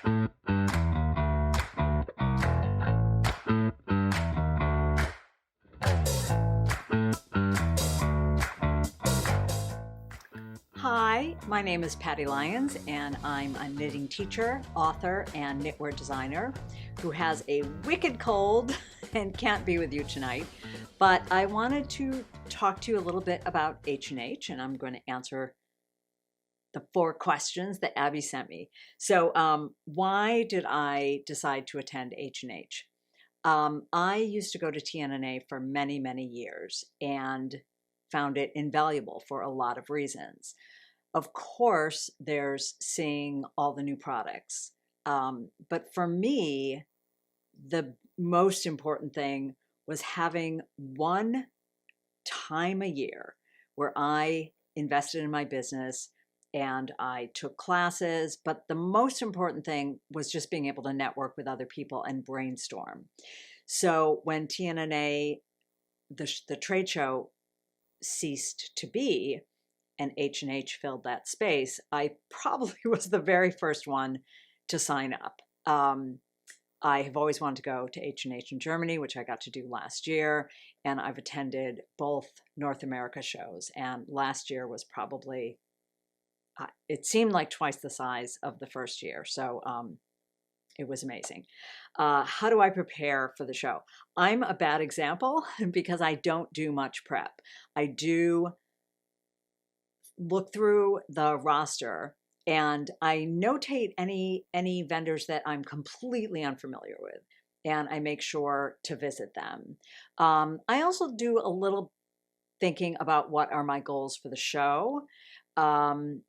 Hi, my name is Patty Lyons, and I'm a knitting teacher, author, and knitwear designer who has a wicked cold and can't be with you tonight. But I wanted to talk to you a little bit about H&H, and I'm going to answer the 4 questions that Abby sent me. So why did I decide to attend H&H? I used to go to TNNA for many, many years and found it invaluable for a lot of reasons. Of course, there's seeing all the new products. But for me, the most important thing was having one time a year where I invested in my business and I took classes. But the most important thing was just being able to network with other people and brainstorm. So when TNNA, the trade show, ceased to be, and H&H filled that space, I probably was the very first one to sign up. I have always wanted to go to H&H in Germany, which I got to do last year, and I've attended both North America shows, and last year was probably, it seemed like twice the size of the first year, so it was amazing. How do I prepare for the show? I'm a bad example because I don't do much prep. I do look through the roster and I notate any vendors that I'm completely unfamiliar with, and I make sure to visit them. I also do a little thinking about what are my goals for the show, and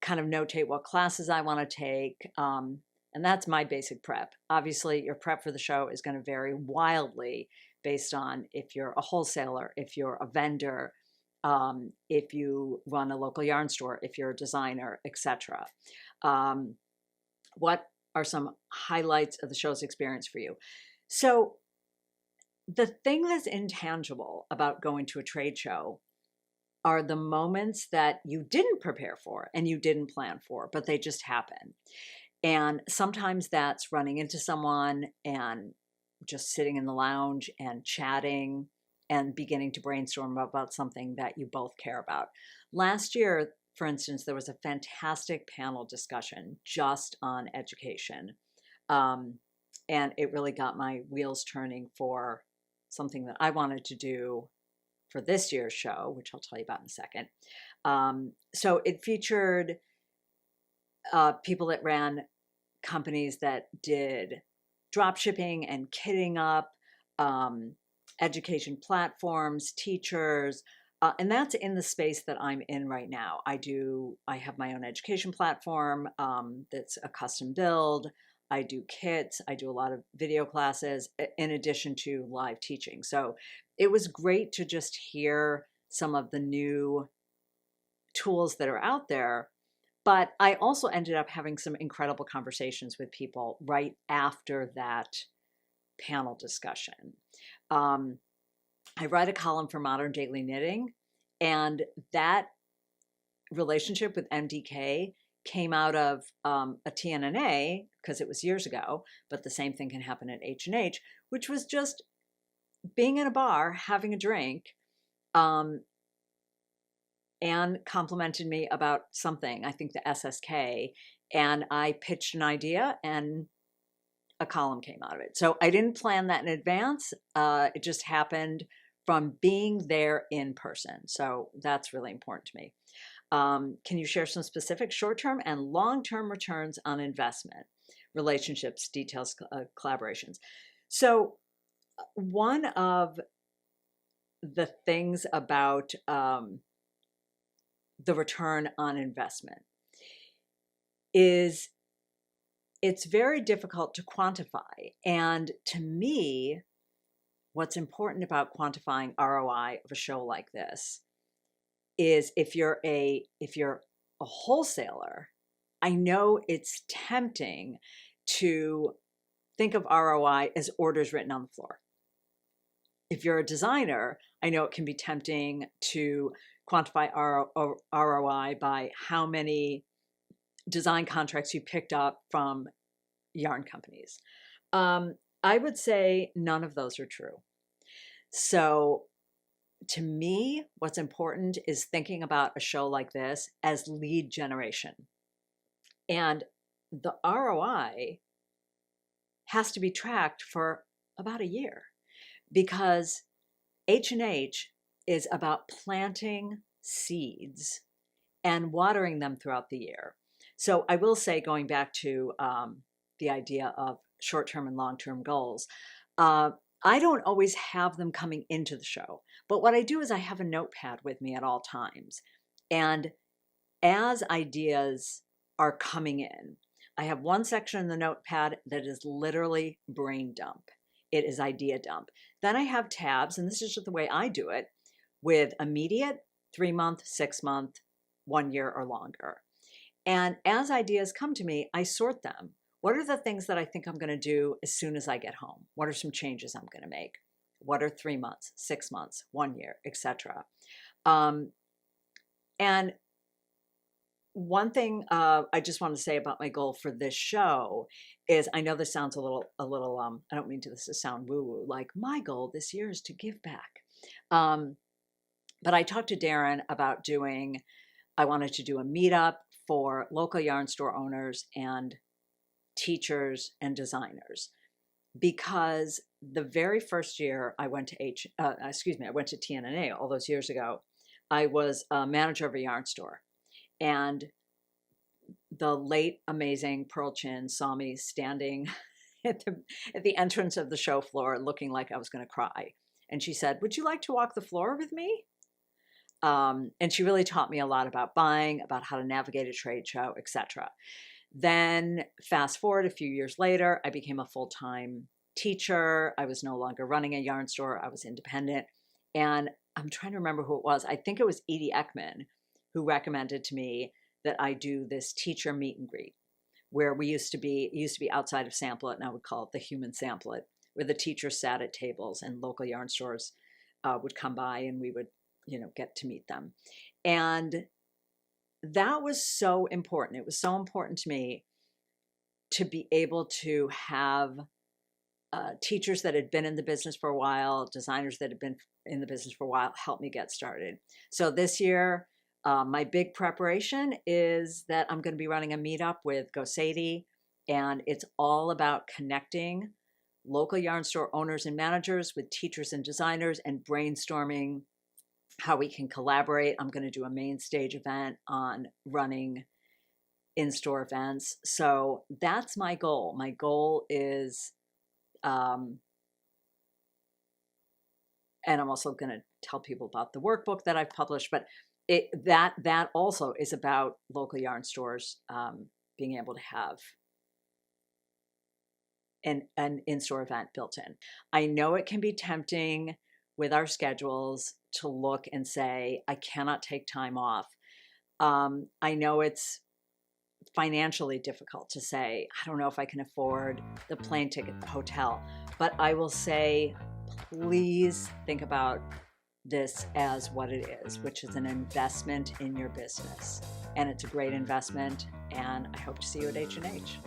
kind of notate what classes I want to take. And that's my basic prep. Obviously, your prep for the show is going to vary wildly based on if you're a wholesaler, if you're a vendor, if you run a local yarn store, if you're a designer, etc. What are some highlights of the show's experience for you? So the thing that's intangible about going to a trade show are the moments that you didn't prepare for and you didn't plan for, but they just happen. And sometimes that's running into someone and just sitting in the lounge and chatting and beginning to brainstorm about something that you both care about. Last year, for instance, there was a fantastic panel discussion just on education. And it really got my wheels turning for something that I wanted to do for this year's show, which I'll tell you about in a second. So it featured people that ran companies that did drop shipping and kitting up, education platforms, teachers, and that's in the space that I'm in right now. I have my own education platform that's a custom build. I do kits. I do a lot of video classes in addition to live teaching. So it was great to just hear some of the new tools that are out there. But I also ended up having some incredible conversations with people right after that panel discussion. I write a column for Modern Daily Knitting, and that relationship with MDK came out of a TNNA, because it was years ago, but the same thing can happen at H&H, which was just being in a bar, having a drink, Anne complimented me about something, I think the SSK, and I pitched an idea and a column came out of it. So I didn't plan that in advance. It just happened from being there in person. So that's really important to me. Can you share some specific short-term and long-term returns on investment, relationships, details, collaborations? So one of the things about the return on investment is it's very difficult to quantify. And to me, what's important about quantifying ROI of a show like this is if you're a wholesaler, I know it's tempting to think of ROI as orders written on the floor. If you're a designer, I know it can be tempting to quantify ROI by how many design contracts you picked up from yarn companies. I would say none of those are true. So to me, what's important is thinking about a show like this as lead generation. And the ROI has to be tracked for about a year, because H&H is about planting seeds and watering them throughout the year. So I will say, going back to the idea of short-term and long-term goals, I don't always have them coming into the show, but what I do is I have a notepad with me at all times. And as ideas are coming in, I have one section in the notepad that is literally brain dump. It is idea dump. Then I have tabs, and this is just the way I do it, with immediate, 3-month, 6-month, 1 year or longer. And as ideas come to me, I sort them. What are the things that I think I'm going to do as soon as I get home? What are some changes I'm going to make? What are 3 months, 6 months, 1 year, etc. And one thing I just want to say about my goal for this show is, I know this sounds a little, I don't mean this to sound woo-woo, like my goal this year is to give back. But I talked to Darren about I wanted to do a meetup for local yarn store owners and teachers and designers, because the very first year I went to I went to TNNA all those years ago, I was a manager of a yarn store, and the late amazing Pearl Chin saw me standing at the entrance of the show floor looking like I was going to cry, and she said, "Would you like to walk the floor with me?" And she really taught me a lot about buying, about how to navigate a trade show, etc. Then fast forward a few years later, I became a full-time teacher. I was no longer running a yarn store. I was independent. And I'm trying to remember who it was. I think it was Edie Ekman who recommended to me that I do this teacher meet and greet, where it used to be outside of Sample It, and I would call it the human Sample It, where the teachers sat at tables and local yarn stores would come by, and we would, get to meet them. And that was so important. It was so important to me to be able to have teachers that had been in the business for a while, designers that had been in the business for a while, help me get started. So this year, my big preparation is that I'm going to be running a meetup with GoSady, and it's all about connecting local yarn store owners and managers with teachers and designers and brainstorming how we can collaborate. I'm going to do a main stage event on running in-store events. So that's my goal. My goal is, and I'm also going to tell people about the workbook that I've published, but that also is about local yarn stores being able to have an in-store event built in. I know it can be tempting with our schedules to look and say, I cannot take time off. I know it's financially difficult to say, I don't know if I can afford the plane ticket, the hotel, but I will say, please think about this as what it is, which is an investment in your business. And it's a great investment, and I hope to see you at H&H.